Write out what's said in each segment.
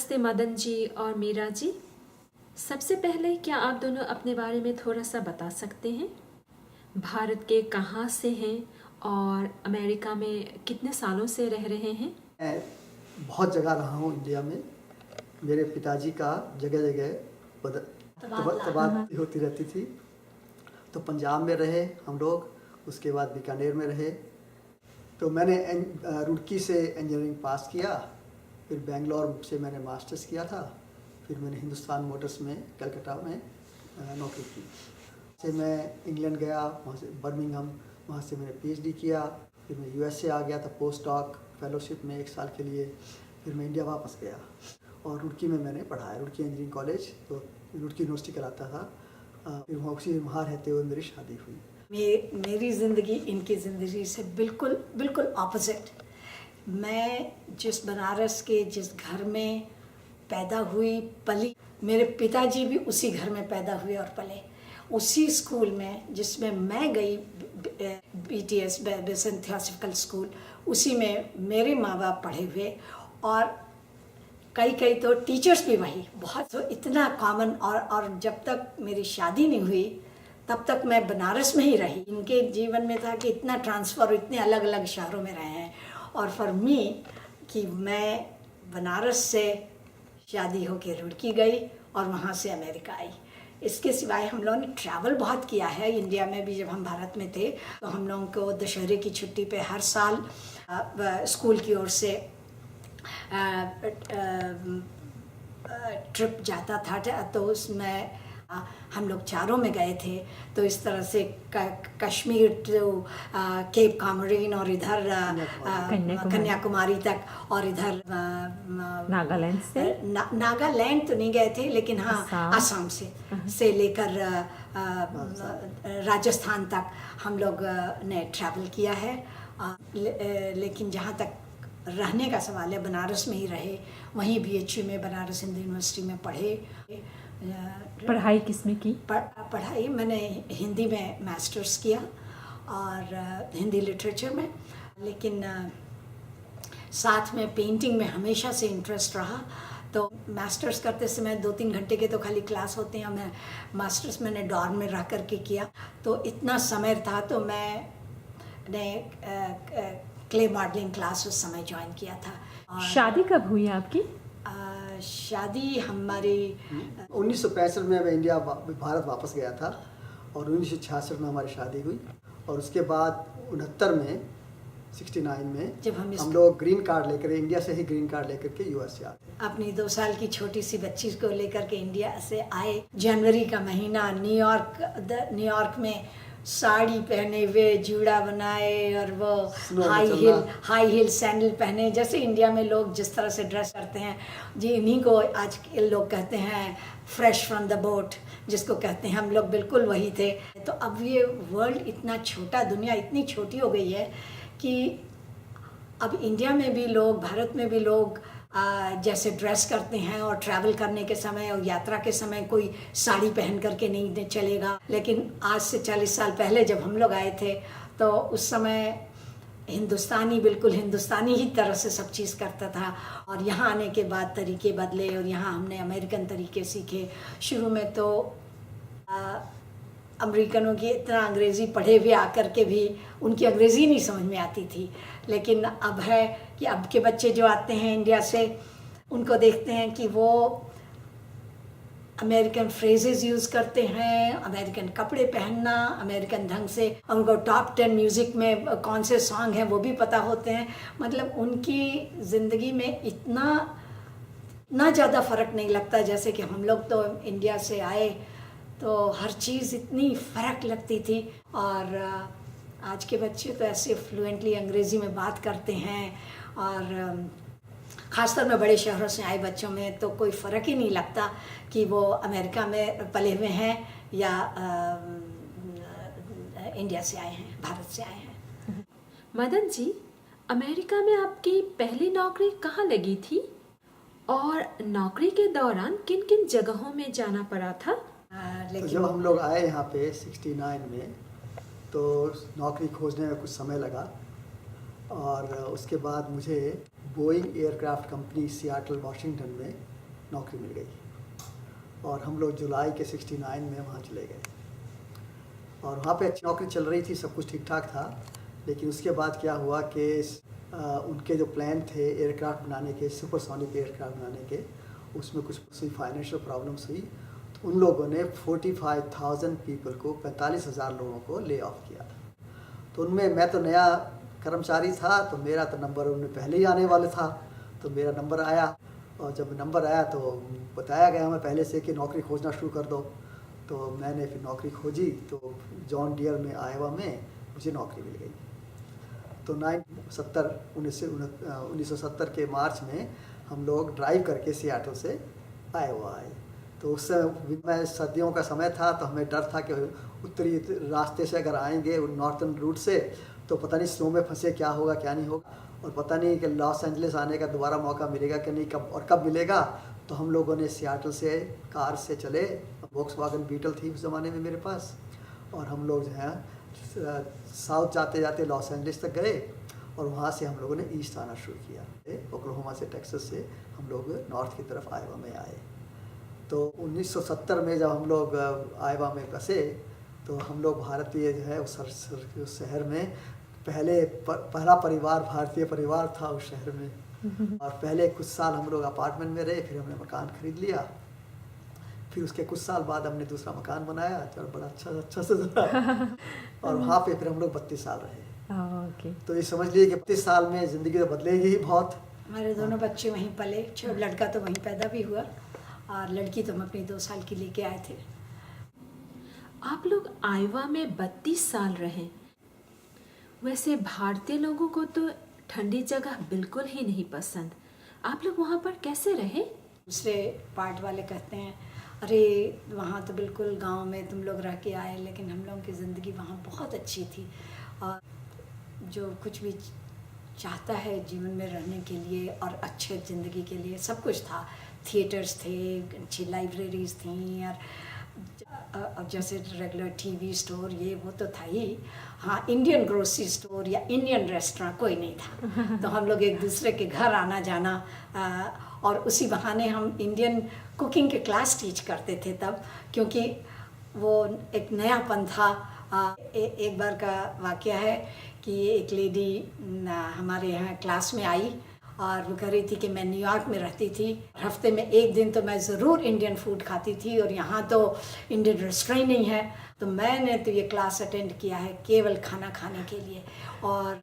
नमस्ते मदन जी और मीरा जी। सबसे पहले क्या आप दोनों अपने बारे में थोड़ा सा बता सकते हैं? भारत के कहाँ से हैं और अमेरिका में कितने सालों से रह रहे हैं? मैं बहुत जगह रहा हूँ इंडिया में। मेरे पिताजी का जगह जगह तबादला होती रहती थी। तो पंजाब में रहे हम लोग, उसके बाद बीकानेर में रहे। तो मैंने रुड़की से इंजीनियरिंग पास किया, फिर बेंगलोर से मैंने मास्टर्स किया था, फिर मैंने हिंदुस्तान मोटर्स में कलकत्ता में नौकरी की। फिर मैं इंग्लैंड गया, वहाँ से बर्मिंघम, वहाँ से मैंने पीएचडी किया। फिर मैं यूएसए आ गया था पोस्ट डॉक फेलोशिप में 1 साल के लिए। फिर मैं इंडिया वापस गया और रुड़की में मैंने पढ़ाया, रुड़की इंजीनियरिंग कॉलेज, तो रुड़की यूनिवर्सिटी कहलाता था। फिर वहाँ रहते हुए मेरी शादी हुई। मेरी ज़िंदगी इनकी ज़िंदगी से बिल्कुल बिल्कुल ऑपोजिट। मैं जिस बनारस के जिस घर में पैदा हुई पली, मेरे पिताजी भी उसी घर में पैदा हुए और पले। उसी स्कूल में जिसमें मैं गई, BTS बेसेंट थियोसॉफिकल स्कूल, उसी में मेरे माँ बाप पढ़े हुए और कई तो टीचर्स भी वही, बहुत तो इतना कॉमन। और जब तक मेरी शादी नहीं हुई तब तक मैं बनारस में ही रही। इनके जीवन में था कि इतना ट्रांसफ़र, इतने अलग अलग शहरों में रहे हैं। और फॉर मी कि मैं बनारस से शादी होकर रुड़की गई और वहाँ से अमेरिका आई। इसके सिवाय हम लोगों ने ट्रैवल बहुत किया है इंडिया में भी। जब हम भारत में थे तो हम लोगों को दशहरे की छुट्टी पे हर साल स्कूल की ओर से ट्रिप जाता था, तो उसमें हम लोग चारों में गए थे। तो इस तरह से कश्मीर टू केप कॉमोरिन और इधर कन्याकुमारी तक, और इधर नागालैंड से नागालैंड तो नहीं गए थे, लेकिन हाँ असम से लेकर राजस्थान तक हम लोग ने ट्रैवल किया है। लेकिन जहाँ तक रहने का सवाल है, बनारस में ही रहे, वहीं BHU में बनारस हिंदू यूनिवर्सिटी में पढ़े। पढ़ाई किस में की? पढ़ाई मैंने हिंदी में मास्टर्स किया और हिंदी लिटरेचर में, लेकिन साथ में पेंटिंग में हमेशा से इंटरेस्ट रहा। तो मास्टर्स करते समय 2-3 घंटे के तो खाली क्लास होते हैं। मैं मास्टर्स मैंने डॉर्म में रह करके किया, तो इतना समय था तो मैंने क्ले मॉडलिंग क्लास उस समय ज्वाइन किया था। शादी कब हुई आपकी? शादी हमारी 1965 में मैं भारत वापस गया था और 1966 में हमारी शादी हुई। और उसके बाद 69 में जब हम लोग ग्रीन कार्ड लेकर, इंडिया से ही ग्रीन कार्ड लेकर के यूएस आते। अपनी 2 साल की छोटी सी बच्ची को लेकर के इंडिया से आए। जनवरी का महीना, न्यूयॉर्क में साड़ी पहने हुए, जूड़ा बनाए और वो हाई हिल सैंडल पहने, जैसे इंडिया में लोग जिस तरह से ड्रेस करते हैं जी, इन्हीं को आज लोग कहते हैं फ्रेश फ्रॉम द बोट, जिसको कहते हैं। हम लोग बिल्कुल वही थे। तो अब ये वर्ल्ड इतना छोटा, दुनिया इतनी छोटी हो गई है कि अब इंडिया में भी लोग, भारत में भी लोग जैसे ड्रेस करते हैं और ट्रैवल करने के समय और यात्रा के समय कोई साड़ी पहन करके नहीं चलेगा। लेकिन आज से 40 साल पहले जब हम लोग आए थे तो उस समय हिंदुस्तानी बिल्कुल हिंदुस्तानी ही तरह से सब चीज़ करता था। और यहाँ आने के बाद तरीके बदले और यहाँ हमने अमेरिकन तरीके सीखे। शुरू में तो अमेरिकनों की इतना अंग्रेज़ी पढ़े हुए आकर के भी उनकी अंग्रेज़ी नहीं समझ में आती थी। लेकिन अब है कि अब के बच्चे जो आते हैं इंडिया से, उनको देखते हैं कि वो अमेरिकन फ्रेजेस यूज़ करते हैं, अमेरिकन कपड़े पहनना, अमेरिकन ढंग से उनको टॉप 10 म्यूज़िक में कौन से सॉन्ग हैं वो भी पता होते हैं। मतलब उनकी ज़िंदगी में इतना ज़्यादा फ़र्क नहीं लगता। जैसे कि हम लोग तो इंडिया से आए तो हर चीज़ इतनी फ़र्क लगती थी। और आज के बच्चे तो ऐसे फ्लुएंटली अंग्रेज़ी में बात करते हैं। और ख़ासतौर में बड़े शहरों से आए बच्चों में तो कोई फ़र्क ही नहीं लगता कि वो अमेरिका में पले हुए हैं या इंडिया से आए हैं, भारत से आए हैं। मदन जी, अमेरिका में आपकी पहली नौकरी कहाँ लगी थी और नौकरी के दौरान किन किन जगहों में जाना पड़ा था? तो जब हम लोग आए यहाँ पे 69 में, तो नौकरी खोजने में कुछ समय लगा। और उसके बाद मुझे Boeing aircraft company Seattle Washington में नौकरी मिल गई और हम लोग जुलाई के 69 में वहाँ चले गए और वहाँ पे अच्छी नौकरी चल रही थी, सब कुछ ठीक ठाक था। लेकिन उसके बाद क्या हुआ कि उनके जो प्लान थे एयरक्राफ्ट बनाने के, सुपरसोनिक एयरक्राफ्ट बनाने के, उसमें कुछ फाइनेंशियल प्रॉब्लम्स हुई तो उन लोगों ने 45,000 पीपल को, 45,000 लोगों को ले ऑफ किया था। तो उनमें मैं तो नया कर्मचारी था तो मेरा तो नंबर उनमें पहले ही आने वाला था, तो मेरा नंबर आया और जब नंबर आया तो बताया गया हमें पहले से कि नौकरी खोजना शुरू कर दो। तो मैंने फिर नौकरी खोजी तो जॉन डियर में आयोवा में मुझे नौकरी मिल गई। तो 1970 के मार्च में हम लोग ड्राइव करके सियाटल से आयोवा आए। तो उस समय सर्दियों का समय था तो हमें डर था कि उत्तरी रास्ते से अगर आएंगे नॉर्थर्न रूट से तो पता नहीं स्नो में फंसे क्या होगा क्या नहीं होगा, और पता नहीं कि लॉस एंजलिस आने का दोबारा मौका मिलेगा कि नहीं, कब मिलेगा। तो हम लोगों ने सियाटल से कार से चले, वोक्सवैगन बीटल थी उस ज़माने में मेरे पास, और हम लोग जो है साउथ जाते जाते लॉस एंजलिस तक गए और वहाँ से हम लोगों ने ईस्ट आना शुरू किया। ओक्लाहोमा से, टेक्सास से हम लोग नॉर्थ की तरफ आयोवा में आए। तो 1970 में जब हम लोग आयोवा में बसे तो हम लोग भारतीय जो है उस शहर में पहला परिवार, भारतीय परिवार था उस शहर में। और पहले कुछ साल हम लोग अपार्टमेंट में रहे, फिर हमने मकान खरीद लिया, फिर उसके कुछ साल बाद हमने दूसरा मकान बनाया जो बड़ा अच्छा से और वहाँ पे फिर हम लोग 32 साल रहे। तो ये समझ लिए कि 32 साल में ज़िंदगी तो बदलेगी ही बहुत। हमारे दोनों बच्चे वहीं पले, लड़का तो वहीं पैदा भी हुआ और लड़की तो हम अपनी 2 साल की लेके आए थे। आप लोग आयोवा में 32 साल रहे। वैसे भारतीय लोगों को तो ठंडी जगह बिल्कुल ही नहीं पसंद, आप लोग वहाँ पर कैसे रहे? दूसरे पार्ट वाले कहते हैं अरे वहाँ तो बिल्कुल गांव में तुम लोग रह के आए, लेकिन हम लोगों की ज़िंदगी वहाँ बहुत अच्छी थी और जो कुछ भी चाहता है जीवन में रहने के लिए और अच्छे ज़िंदगी के लिए सब कुछ था। थिएटर्स थे, अच्छी लाइब्रेरीज थी और जैसे रेगुलर टीवी स्टोर ये वो तो था ही। हाँ, इंडियन ग्रोसरी स्टोर या इंडियन रेस्टोरेंट कोई नहीं था। तो हम लोग एक दूसरे के घर आना जाना और उसी बहाने हम इंडियन कुकिंग के क्लास टीच करते थे तब, क्योंकि वो एक नयापन था। एक बार का वाकया है कि एक लेडी हमारे यहाँ क्लास में आई और वो कह रही थी कि मैं न्यूयॉर्क में रहती थी, हफ्ते में एक दिन तो मैं ज़रूर इंडियन फूड खाती थी और यहाँ तो इंडियन रेस्टोरेंट नहीं है। तो मैंने तो ये क्लास अटेंड किया है केवल खाना खाने के लिए। और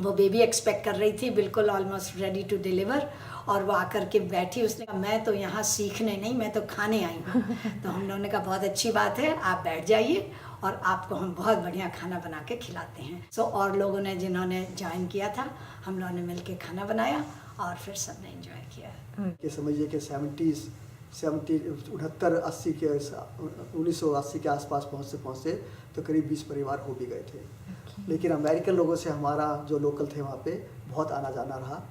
वो बेबी एक्सपेक्ट कर रही थी, बिल्कुल ऑलमोस्ट रेडी टू डिलीवर, और वो आकर के बैठी। उसने कहा मैं तो यहाँ सीखने नहीं, मैं तो खाने आई हूँ। तो हम लोगों ने कहा बहुत अच्छी बात है, आप बैठ जाइए और आपको हम बहुत बढ़िया खाना बना के खिलाते हैं। और लोगों ने जिन्होंने ज्वाइन किया था, हम लोगों ने मिल के खाना बनाया और फिर सबने एंजॉय किया। ये समझिए कि 1980 के 1980 के आसपास पहुँचते तो करीब 20 परिवार हो भी गए थे। लेकिन अमेरिकन लोगों से हमारा जो लोकल थे वहाँ पे बहुत आना जाना रहा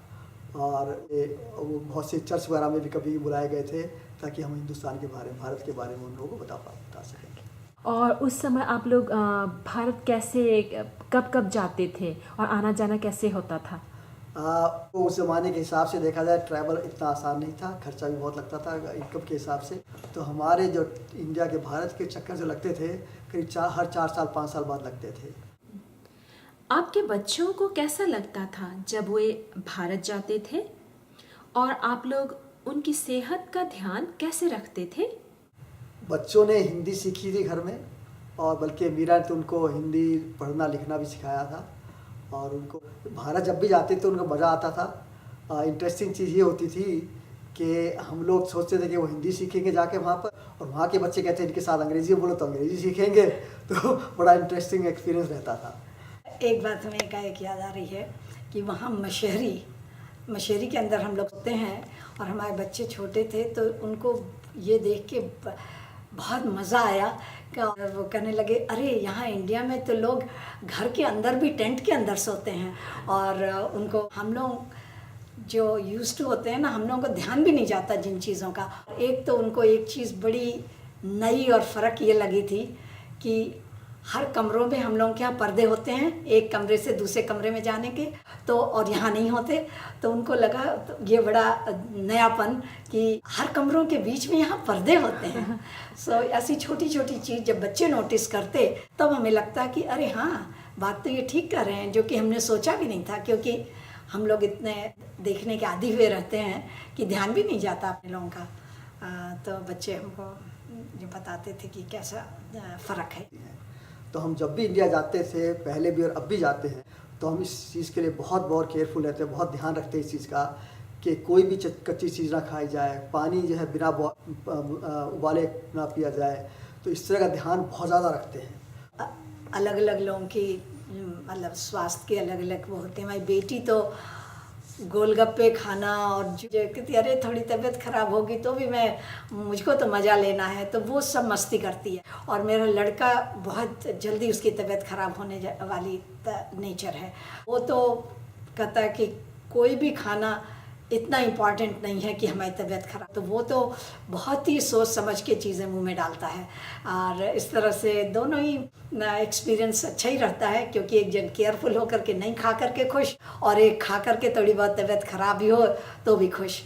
और वो बहुत से चर्च वगैरह में भी कभी बुलाए गए थे ताकि हम हिंदुस्तान के बारे में, भारत के बारे में उन लोगों को बता सकें। और उस समय आप लोग भारत कैसे, कब जाते थे और आना जाना कैसे होता था? तो उस ज़माने के हिसाब से देखा जाए ट्रैवल इतना आसान नहीं था, खर्चा भी बहुत लगता था इनकम के हिसाब से। तो हमारे जो इंडिया के भारत के चक्कर जो लगते थे करीब हर 4 साल 5 साल बाद लगते थे। आपके बच्चों को कैसा लगता था जब वे भारत जाते थे और आप लोग उनकी सेहत का ध्यान कैसे रखते थे? बच्चों ने हिंदी सीखी थी घर में, और बल्कि मीरा ने तो उनको हिंदी पढ़ना लिखना भी सिखाया था। और उनको भारत जब भी जाते थे उनको मज़ा आता था। इंटरेस्टिंग चीज़ ये होती थी कि हम लोग सोचते थे कि वो हिंदी सीखेंगे जाके वहाँ पर, और वहाँ के बच्चे कहते हैं इनके साथ अंग्रेज़ी बोलो तो अंग्रेज़ी सीखेंगे। तो बड़ा इंटरेस्टिंग एक्सपीरियंस रहता था। एक बात हमें एक याद आ रही है कि वहाँ मशहरी के अंदर हम लोग होते हैं और हमारे बच्चे छोटे थे, तो उनको ये देख के बहुत मज़ा आया कि वो कहने लगे अरे यहाँ इंडिया में तो लोग घर के अंदर भी टेंट के अंदर सोते हैं। और उनको हम लोग जो यूज्ड टू होते हैं ना, हम लोगों को ध्यान भी नहीं जाता जिन चीज़ों का। एक तो उनको एक चीज़ बड़ी नई और फ़र्क ये लगी थी कि हर कमरों में हम लोगों के यहाँ पर्दे होते हैं, एक कमरे से दूसरे कमरे में जाने के, तो और यहाँ नहीं होते। तो उनको लगा तो ये बड़ा नयापन कि हर कमरों के बीच में यहाँ पर्दे होते हैं। सो ऐसी छोटी छोटी चीज़ जब बच्चे नोटिस करते तब हमें लगता कि अरे हाँ, बात तो ये ठीक कर रहे हैं, जो कि हमने सोचा भी नहीं था, क्योंकि हम लोग इतने देखने के आदी हुए रहते हैं कि ध्यान भी नहीं जाता अपने लोगों का। तो बच्चे हमको ये बताते थे कि कैसा फ़र्क है। तो हम जब भी इंडिया जाते थे, पहले भी और अब भी जाते हैं, तो हम इस चीज़ के लिए बहुत बहुत केयरफुल रहते हैं, बहुत ध्यान रखते हैं इस चीज़ का कि कोई भी कच्ची चीज़ ना खाई जाए, पानी जो है बिना उबाले ना पिया जाए। तो इस तरह का ध्यान बहुत ज़्यादा रखते हैं। अलग अलग लोगों की मतलब स्वास्थ्य के अलग अलग वो होते हैं। मेरी बेटी तो गोलगप्पे खाना और जो कहती अरे थोड़ी तबीयत ख़राब होगी तो भी मुझको तो मज़ा लेना है, तो वो सब मस्ती करती है। और मेरा लड़का बहुत जल्दी उसकी तबीयत ख़राब होने वाली नेचर है। वो तो कहता है कि कोई भी खाना इतना इम्पॉर्टेंट नहीं है कि हमारी तबीयत ख़राब, तो वो तो बहुत ही सोच समझ के चीज़ें मुंह में डालता है। और इस तरह से दोनों ही एक्सपीरियंस अच्छा ही रहता है, क्योंकि एक जन केयरफुल होकर के नहीं खा करके खुश, और एक खा करके थोड़ी बहुत तबीयत ख़राब भी हो तो भी खुश।